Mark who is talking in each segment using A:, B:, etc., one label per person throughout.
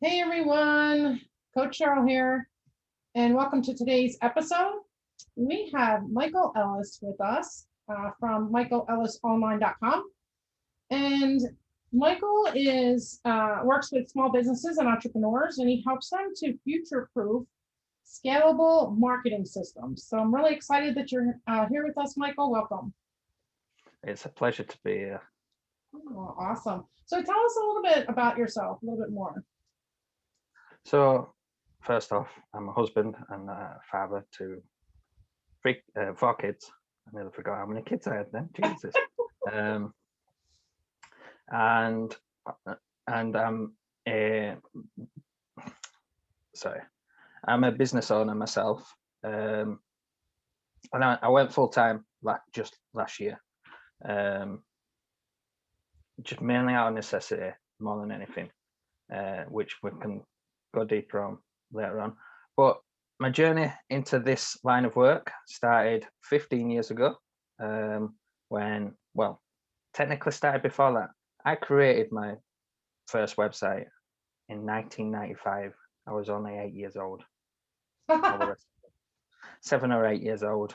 A: Hey everyone, Coach Cheryl here, and welcome to today's episode. We have Michael Ellis with us from michaelellisonline.com. And Michael is works with small businesses and entrepreneurs, and he helps them to future-proof scalable marketing systems. So I'm really excited that you're here with us, Michael. Welcome.
B: It's a pleasure to be here.
A: Oh, awesome. So tell us a little bit about yourself, a little bit more.
B: So, first off, I'm a husband and a father to four kids. I nearly forgot how many kids I had then. Jesus. um, and I'm a I'm a business owner myself. And I went full time just last year. Just mainly out of necessity more than anything, which we can go deeper on later on. But my journey into this line of work started 15 years ago, when, well, technically started before that. I created my first website in 1995. I was only 8 years old. All the rest, 7 or 8 years old.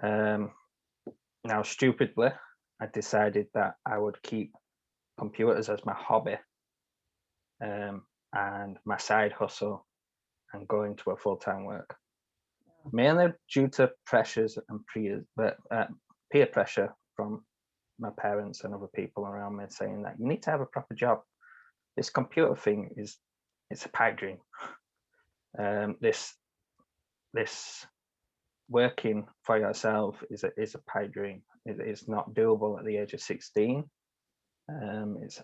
B: Now, stupidly, I decided that I would keep computers as my hobby, and my side hustle, and go into a full-time work, mainly due to pressures and peer pressure from my parents and other people around me saying that you need to have a proper job. This computer thing it's a pipe dream. This working for yourself is a pipe dream. It's not doable at the age of 16.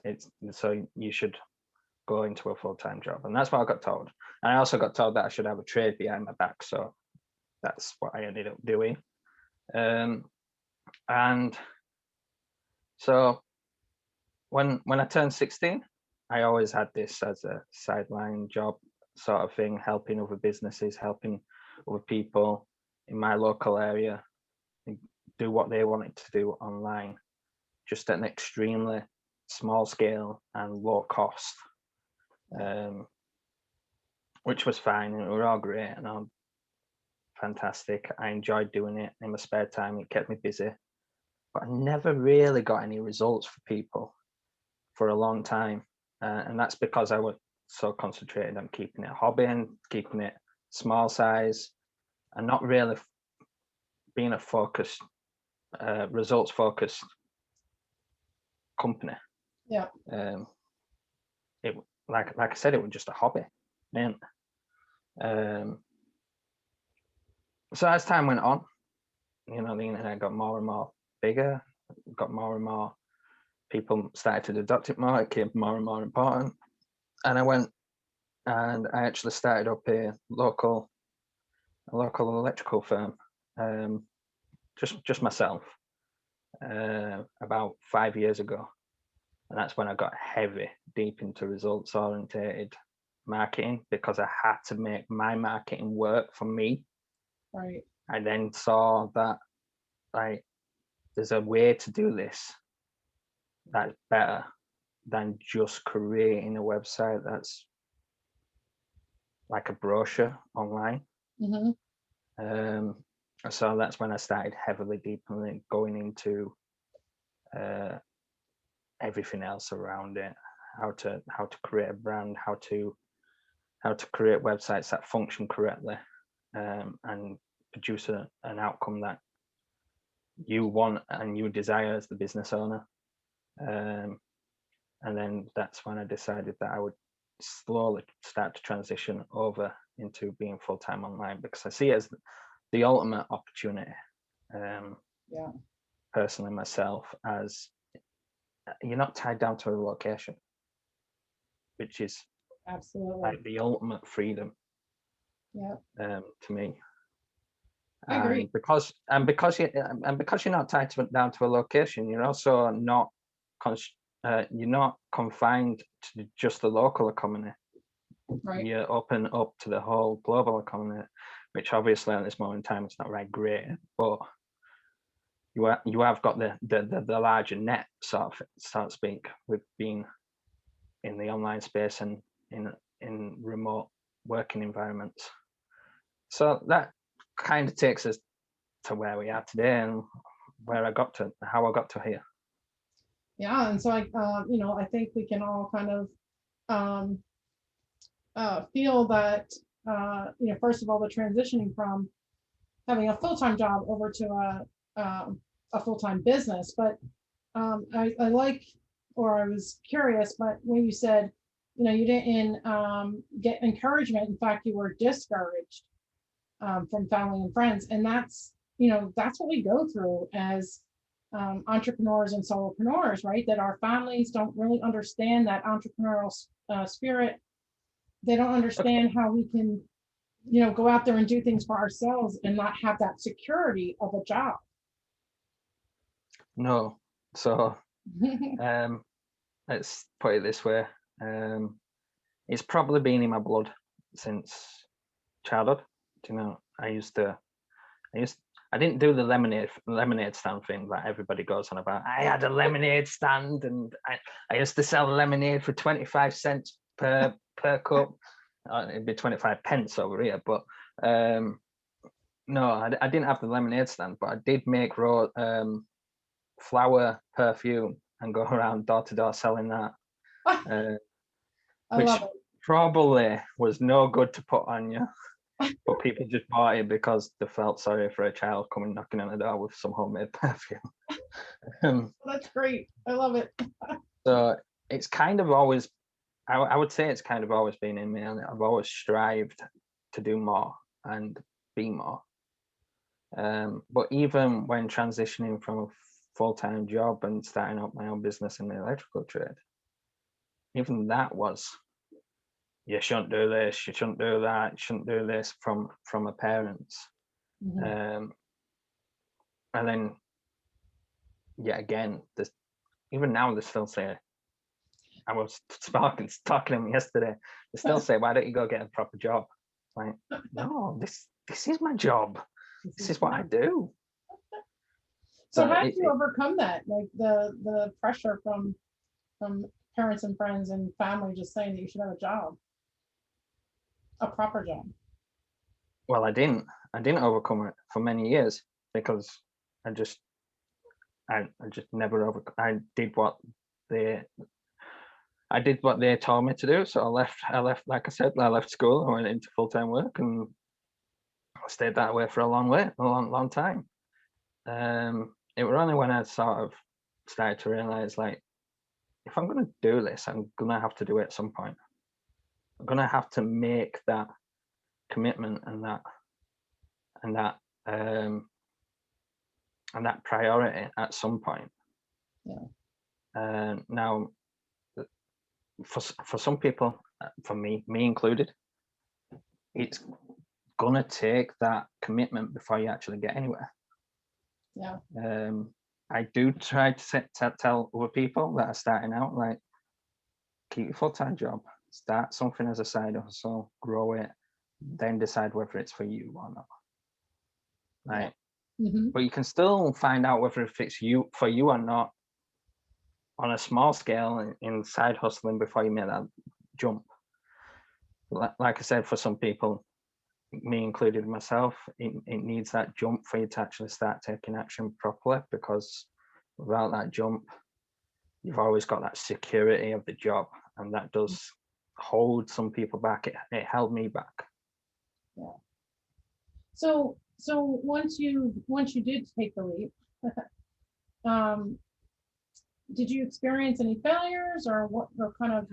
B: It's so you should go into a full-time job, and that's what I got told. And I also got told that I should have a trade behind my back, so that's what I ended up doing. And so when I turned 16, I always had this as a sideline job sort of thing, helping other businesses, helping other people in my local area do what they wanted to do online, just at an extremely small scale and low cost, which was fine, and it were all great and all fantastic. I enjoyed doing it in my spare time. It kept me busy, but I never really got any results for people for a long time, and that's because I was so concentrated on keeping it a hobby and keeping it small size, and not really being a focused, results focused company.
A: Yeah.
B: It like I said, it was just a hobby, man. So as time went on, the internet got more and more bigger, got more and more people started to adopt it more. It became more and more important, and I actually started up a local electrical firm, just myself, about 5 years ago, and that's when I got heavy deep into results orientated marketing, because I had to make my marketing work for me.
A: Right.
B: I then saw that there's a way to do this that's better than just creating a website that's like a brochure online.
A: Mm-hmm.
B: So that's when I started heavily deeply going into everything else around it, how to create a brand, how to create websites that function correctly, and produce an outcome that you want and you desire as the business owner. And then that's when I decided that I would slowly start to transition over into being full-time online, because I see it as the ultimate opportunity.
A: Yeah.
B: Personally, myself, as you're not tied down to a location, which is
A: Absolutely.
B: like the ultimate freedom.
A: Yeah.
B: To me.
A: I agree.
B: And because you're not tied down to a location, you're also not you're not confined to just the local economy.
A: Right.
B: You're open up to the whole global economy, which obviously at this moment in time it's not right great, but you have got the larger net, so to speak, with being in the online space and in remote working environments. So that kind of takes us to where we are today and how I got to here.
A: Yeah, and so I think we can all kind of feel that first of all, the transitioning from having a full-time job over to a full-time business. But I was curious, but when you said, you didn't get encouragement, in fact, you were discouraged from family and friends, and that's what we go through as entrepreneurs and solopreneurs, right? That our families don't really understand that entrepreneurial spirit. They don't understand how we can, go out there and do things for ourselves and not have that security of a job.
B: No. So let's put it this way. It's probably been in my blood since childhood. I didn't do the lemonade stand thing that everybody goes on about. I had a lemonade stand and I used to sell lemonade for 25 cents per cup. It'd be 25 pence over here, but no, I didn't have the lemonade stand, but I did make flower perfume and go around door to door selling that, which probably was no good to put on you. But people just bought it because they felt sorry for a child coming knocking on the door with some homemade perfume.
A: That's great. I love it.
B: So it's kind of always, I would say it's kind of always been in me, and I've always strived to do more and be more. But even when transitioning from a full-time job and starting up my own business in the electrical trade, even that was, you shouldn't do this, you shouldn't do that, you shouldn't do this from my parents. And then, yeah, again, even now they still say, I was talking to them yesterday, they still say, why don't you go get a proper job? Like, no, this is my job. This is what I do.
A: So how did you overcome that? Like the pressure from parents and friends and family just saying that you should have a job, a proper job?
B: Well, I didn't overcome it for many years because I just never I did what they told me to do. So I left, like I said, I left school, I went into full-time work and I stayed that way for a long time. It was only when I sort of started to realize, like, if I'm going to do this, I'm going to have to do it at some point. I'm going to have to make that commitment and that priority at some point. Yeah. Now, for some people, for me included, it's gonna take that commitment before you actually get anywhere.
A: Yeah.
B: I do try to tell other people that are starting out, like, keep your full-time job, start something as a side hustle, grow it, then decide whether it's for you or not. Right. But you can still find out whether it fits for you or not on a small scale in side hustling before you make that jump. Like I said, for some people, me included myself, it needs that jump for you to actually start taking action properly, because without that jump, you've always got that security of the job, and that does hold some people back. It held me back.
A: Yeah. So once you did take the leap, did you experience any failures, or what kind of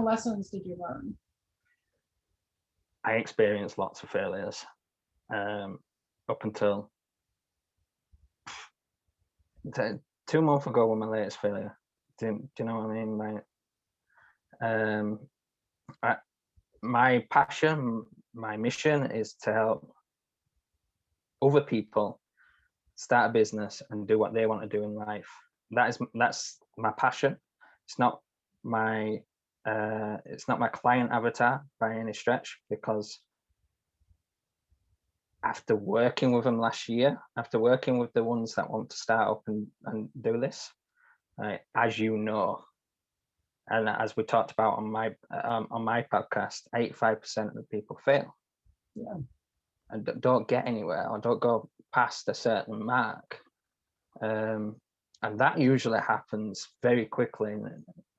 A: lessons did you learn?
B: I experienced lots of failures up until 2 months ago was my latest failure. Do you know what I mean? My passion, my mission is to help other people start a business and do what they want to do in life. That's my passion. It's not my client avatar by any stretch, because after working with them last year, after working with the ones that want to start up and do this, as you know, And as we talked about on my podcast, 85% of the people fail.
A: Yeah.
B: And don't get anywhere or don't go past a certain mark. And that usually happens very quickly.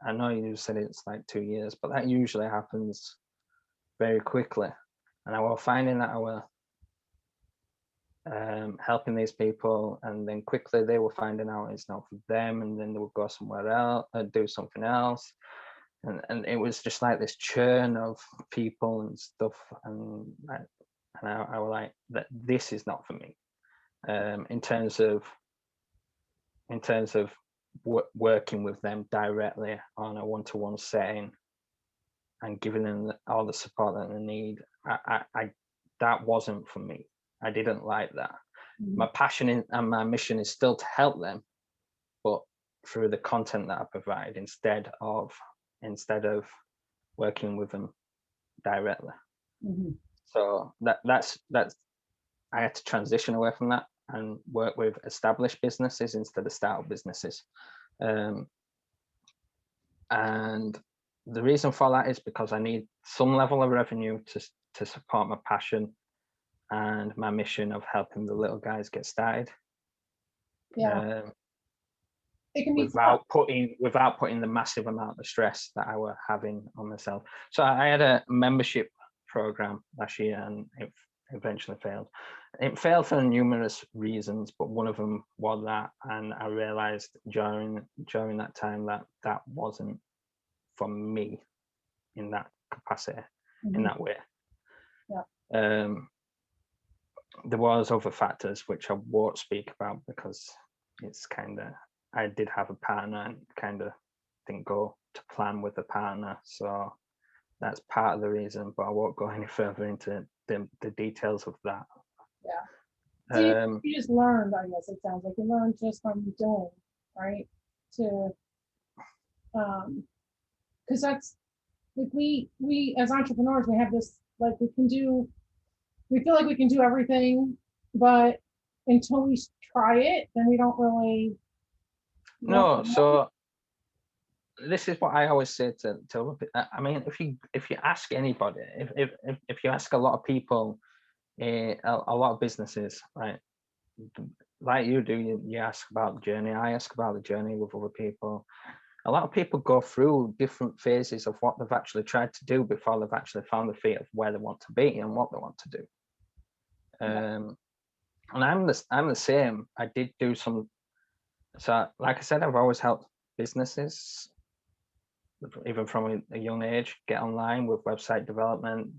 B: I know you said it's like 2 years, but that usually happens very quickly. And I was finding that I was helping these people, and then quickly they were finding out it's not for them, and then they would go somewhere else and do something else. And it was just like this churn of people and stuff. And I was like, that this is not for me. In terms of working with them directly on a one-to-one setting and giving them all the support that they need, I that wasn't for me. I didn't like that. My passion and my mission is still to help them, but through the content that I provide instead of working with them directly. So that's I had to transition away from that and work with established businesses instead of startup businesses. And the reason for that is because I need some level of revenue to support my passion and my mission of helping the little guys get started.
A: Yeah. It can be
B: without putting the massive amount of stress that I were having on myself. So I had a membership program last year, and it eventually failed. It failed for numerous reasons, but one of them was that, and I realized during that time that wasn't for me in that capacity, in that way.
A: Yeah.
B: There was other factors which I won't speak about because it's kind of, I did have a partner and kind of didn't go to plan with the partner, so that's part of the reason, but I won't go any further into the details of that.
A: Yeah. So you just learned, I guess it sounds like you learned just from doing, right? Because that's like we as entrepreneurs, we have this, like, we feel like we can do everything, but until we try it, then we don't really
B: know. So this is what I always say to I mean, if you ask anybody, if you ask a lot of people, a lot of businesses, right, like you do, you ask about the journey, I ask about the journey with other people. A lot of people go through different phases of what they've actually tried to do before they've actually found the feet of where they want to be and what they want to do. And I'm the same. I did do some. So, like I said, I've always helped businesses, even from a young age, get online with website development,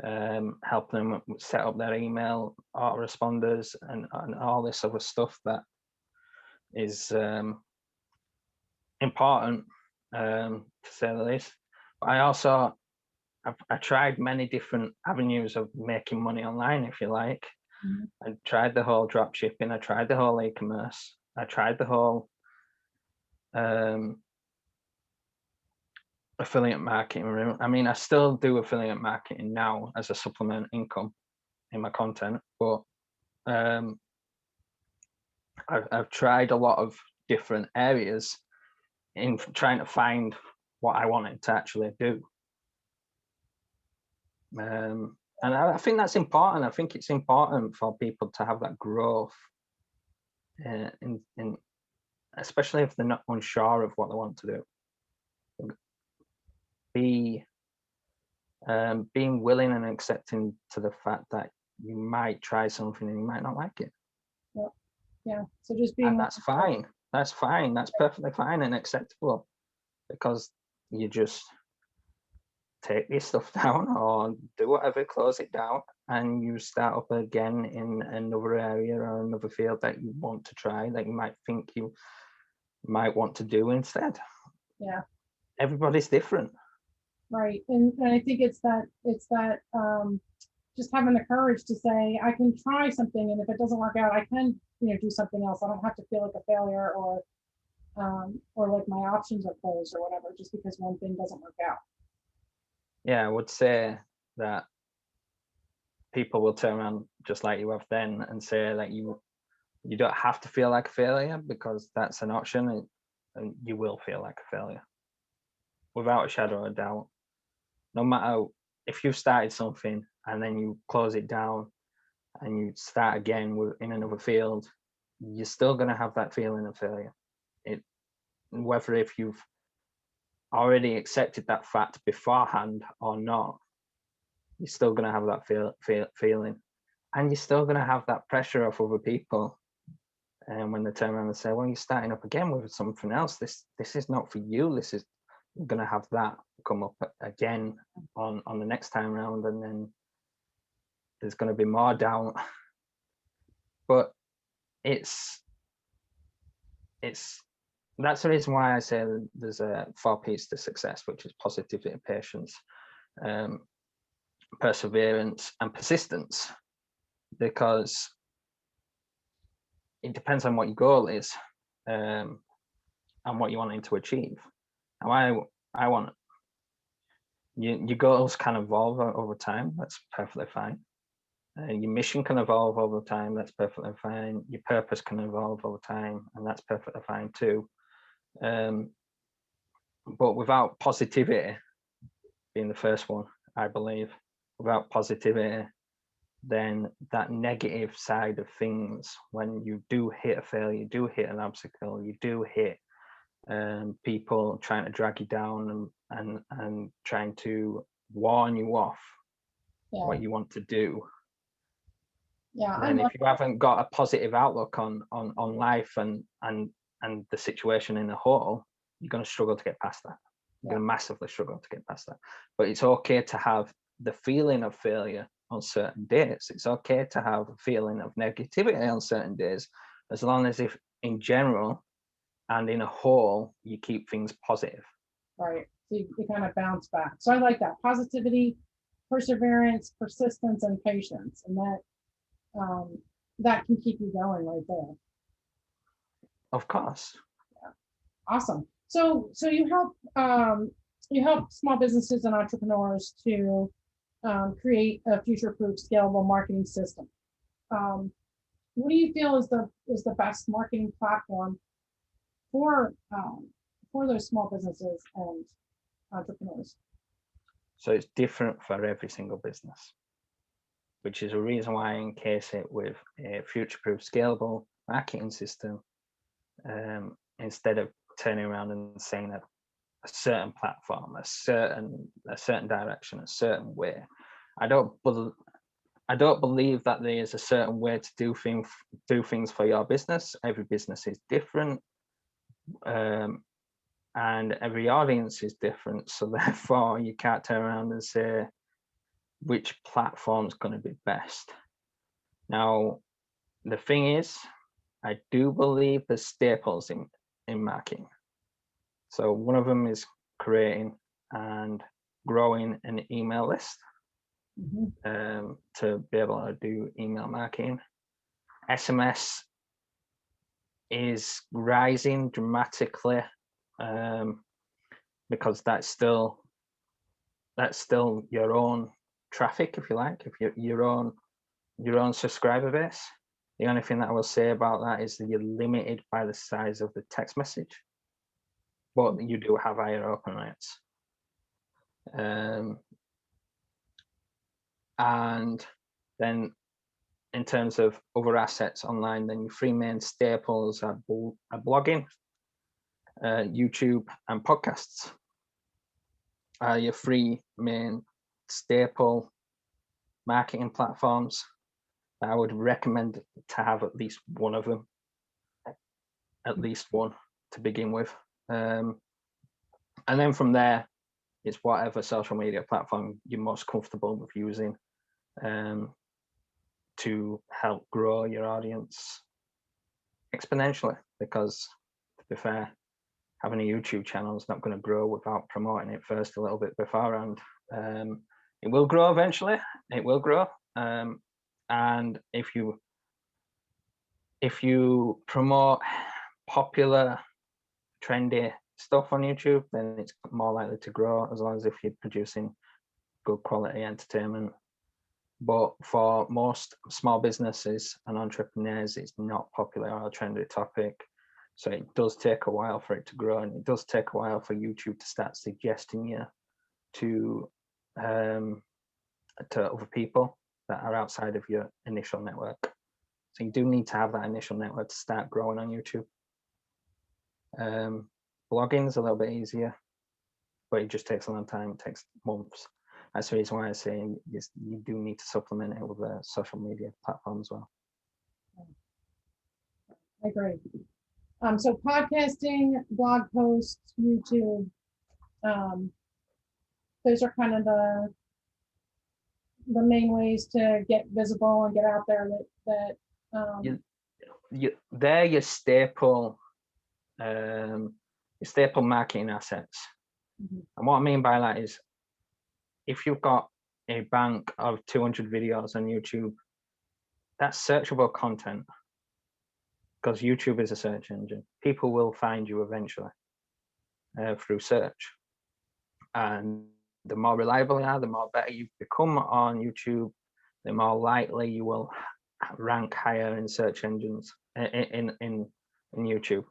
B: help them set up their email autoresponders and all this other stuff that is important, to say the least. But I also, I tried many different avenues of making money online, if you like. I tried the whole drop shipping, I tried the whole e-commerce, I tried the whole affiliate marketing. I mean, I still do affiliate marketing now as a supplement income in my content, but I've tried a lot of different areas in trying to find what I wanted to actually do. And I think that's important. I think it's important for people to have that growth, in especially if they're not unsure of what they want to do. Being willing and accepting to the fact that you might try something and you might not like it.
A: Yeah. So just being,
B: and that's fine. That's fine. That's perfectly fine and acceptable, because you just take this stuff down or do whatever, close it down, and you start up again in another area or another field that you want to try, that you might think you might want to do instead.
A: Yeah.
B: Everybody's different.
A: Right. And I think it's that just having the courage to say, I can try something, and if it doesn't work out, I can, do something else. I don't have to feel like a failure or like my options are closed or whatever, just because one thing doesn't work out.
B: Yeah, I would say that people will turn around just like you have then and say that you don't have to feel like a failure, because that's an option, and you will feel like a failure. without a shadow of a doubt, no matter if you've started something and then you close it down and you start again in another field, you're still going to have that feeling of failure. Whether if you've already accepted that fact beforehand or not, you're still going to have that feeling, and you're still going to have that pressure off other people. And when they turn around and say, well, you're starting up again with something else, this is not for you, this is, you're going to have that come up again on the next time around, and then there's going to be more doubt. But that's the reason why I say there's a 4 P's to success, which is positivity, patience, perseverance, and persistence, because it depends on what your goal is, and what you're wanting to achieve. Now, I want your goals can evolve over time. That's perfectly fine. Your mission can evolve over time. That's perfectly fine. Your purpose can evolve over time, and that's perfectly fine too. But without positivity being the first one, I believe, without positivity, then that negative side of things, when you do hit a failure, you do hit an obstacle, you do hit people trying to drag you down and trying to warn you off what you want to do. And if you haven't got a positive outlook on life and the situation in the whole, you're going to struggle to get past that. You're going to massively struggle to get past that. But it's okay to have the feeling of failure on certain days. It's okay to have a feeling of negativity on certain days, as long as if in general and in a whole, you keep things positive.
A: Right. So you kind of bounce back. So I like that. Positivity, perseverance, persistence, and patience. And that can keep you going right there.
B: Of course.
A: Yeah. Awesome. So you help small businesses and entrepreneurs to create a future-proof, scalable marketing system. What do you feel is the best marketing platform for those small businesses and entrepreneurs?
B: So it's different for every single business, which is a reason why I encase it with a future-proof, scalable marketing system, instead of turning around and saying that a certain platform, a certain direction, a certain way. I don't believe that there is a certain way to do things for your business. Every business is different, and every audience is different. So therefore, you can't turn around and say which platform is going to be best. Now, the thing is, I do believe there's staples in marketing. So one of them is creating and growing an email list, to be able to do email marketing. SMS is rising dramatically, because that's still your own traffic, if you like, if you're your own subscriber base. The only thing that I will say about that is that you're limited by the size of the text message, but you do have higher open rates. And then in terms of other assets online, then your 3 main staples are blogging, YouTube, and podcasts are your 3 main staple marketing platforms. I would recommend to have at least one of them, at least one to begin with. And then from there, it's whatever social media platform you're most comfortable with using, to help grow your audience exponentially. Because to be fair, having a YouTube channel is not going to grow without promoting it first a little bit beforehand. It will grow eventually. It will grow. And if you promote popular, trendy stuff on YouTube, then it's more likely to grow, as long as if you're producing good quality entertainment. But for most small businesses and entrepreneurs, it's not popular or a trendy topic. So it does take a while for it to grow, and it does take a while for YouTube to start suggesting you to other people that are outside of your initial network. So you do need to have that initial network to start growing on YouTube. Blogging's a little bit easier, but it just takes a long time. It takes months. That's the reason why I say you do need to supplement it with a social media platform as well.
A: I agree. So podcasting, blog posts, YouTube, those are kind of the main ways to get visible and get out there.
B: They're your staple marketing assets. And what I mean by that is, if you've got a bank of 200 videos on YouTube, that's searchable content, because YouTube is a search engine. People will find you eventually through search. And the more reliable you are, the more better you become on YouTube, the more likely you will rank higher in search engines in YouTube.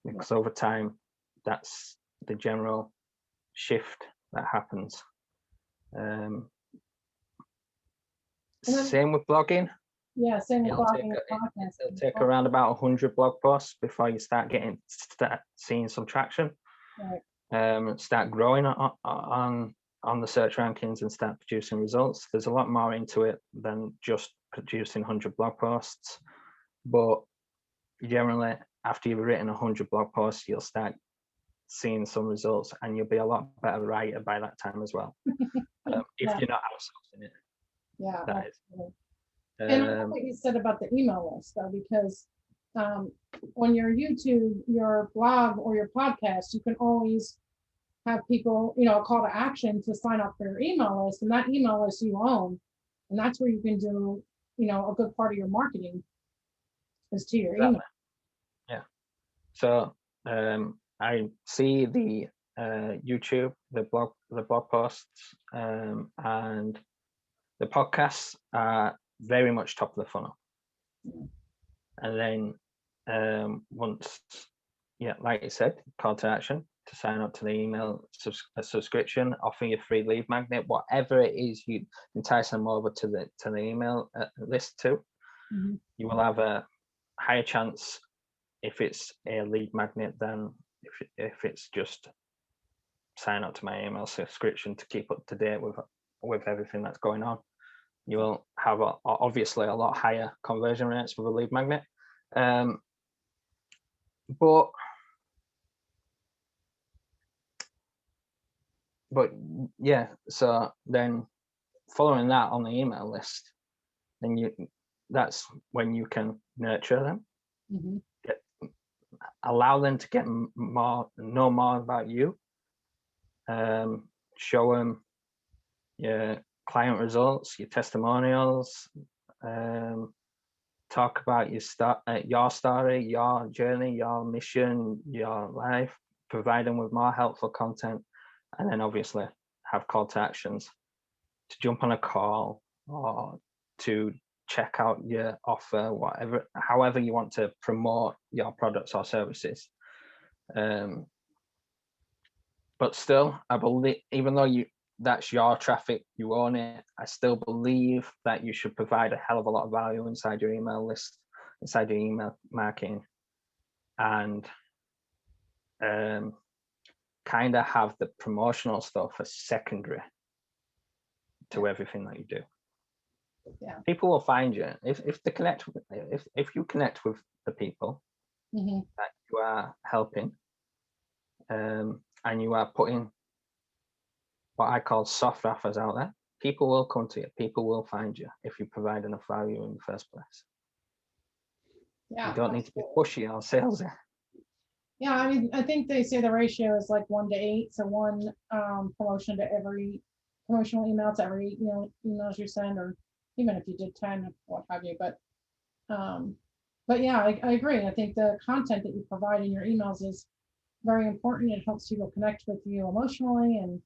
B: Because over time, that's the general shift that happens. Same with blogging.
A: Yeah, same with blogging.
B: It'll take around about 100 blog posts before you start seeing some traction.
A: Right.
B: Start growing on the search rankings and start producing results. There's a lot more into it than just producing 100 blog posts, but generally, after you've written 100 blog posts, you'll start seeing some results, and you'll be a lot better writer by that time as well. If you're not outsourcing it.
A: Yeah.
B: That is.
A: And I like what you said about the email list, though, because on your YouTube, your blog, or your podcast, you can always have people, a call to action to sign up for your email list, and that email list you own, and that's where you can do, a good part of your marketing is to your email.
B: Yeah. So I see the YouTube, the blog posts, and the podcasts are very much top of the funnel. And then once, like you said, call to action to sign up to the email subscription, offer your free lead magnet, whatever it is, you entice them over to the email list too. You will have a higher chance if it's a lead magnet than if it's just sign up to my email subscription to keep up to date with everything that's going on. You will have obviously a lot higher conversion rates with a lead magnet. But yeah, so then following that on the email list, then that's when you can nurture them, allow them to know more about you, show them your client results, your testimonials, talk about your story, your journey, your mission, your life, provide them with more helpful content, and then obviously have call to actions to jump on a call or to check out your offer, however you want to promote your products or services. But still, I believe, even though that's your traffic, you own it, I still believe that you should provide a hell of a lot of value inside your email list, inside your email marketing, and kind of have the promotional stuff as secondary to everything that you do.
A: Yeah.
B: People will find you if you connect with the people that you are helping, and you are putting what I call soft offers out there. People will come to you. People will find you if you provide enough value in the first place. Yeah, you don't need to be pushy or salesy.
A: Yeah, I mean, I think they say the ratio is like 1 to 8, so one promotional email to every emails you send, or even if you did 10, what have you. But yeah, I agree. I think the content that you provide in your emails is very important. It helps people connect with you emotionally, and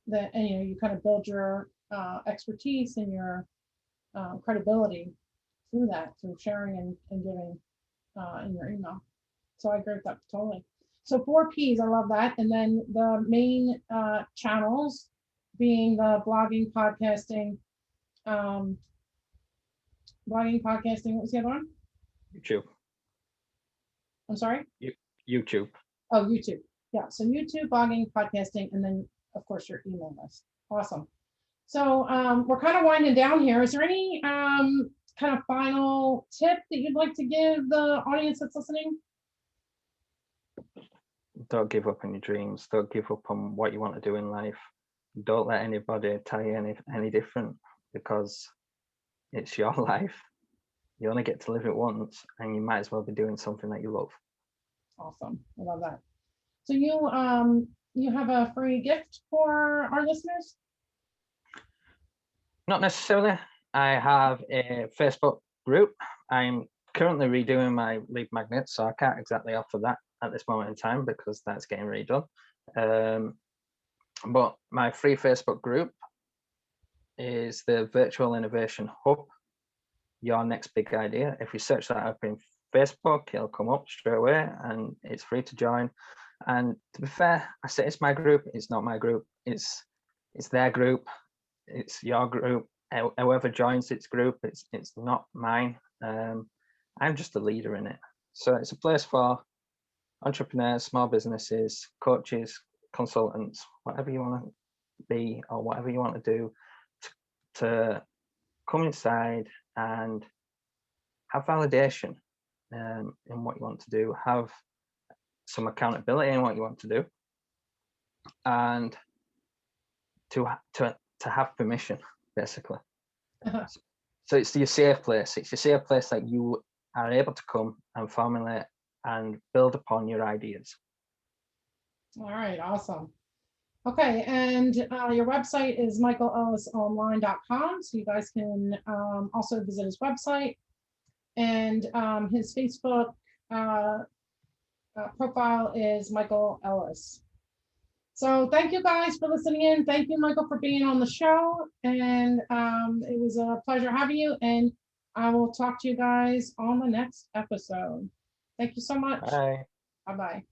A: you kind of build your expertise and your credibility through sharing and giving. in your email. So I agree with that totally. So 4 Ps, I love that. And then the main channels being the blogging, podcasting, um, what was the other one?
B: YouTube.
A: I'm sorry?
B: YouTube.
A: Oh, YouTube. Yeah, so YouTube, blogging, podcasting, and then, of course, your email list. Awesome. So we're kind of winding down here. Is there any kind of final tip that you'd like to give the audience that's listening?
B: Don't give up on your dreams. Don't give up on what you want to do in life. Don't let anybody tell you any different, because it's your life. You only get to live it once, and you might as well be doing something that you love.
A: Awesome. I love that. So you have a free gift for our listeners?
B: Not necessarily. I have a Facebook group. I'm currently redoing my lead magnet, so I can't exactly offer that at this moment in time because that's getting redone. But my free Facebook group is the Virtual Innovation Hub, Your Next Big Idea. If you search that up in Facebook, it'll come up straight away, and it's free to join. And to be fair, I say it's my group. It's not my group. It's their group. It's your group. Whoever joins its group, it's not mine. I'm just a leader in it. So it's a place for entrepreneurs, small businesses, coaches, consultants, whatever you want to be or whatever you want to do, to come inside and have validation in what you want to do, have some accountability in what you want to do, and to have permission, basically. So it's your safe place. It's your safe place that you are able to come and formulate and build upon your ideas.
A: All right, awesome. Okay, and your website is michaelellisonline.com, so you guys can also visit his website, and his Facebook profile is Michael Ellis. So thank you guys for listening in. Thank you, Michael, for being on the show, and it was a pleasure having you, and I will talk to you guys on the next episode. Thank you so much.
B: Bye.
A: Bye-bye.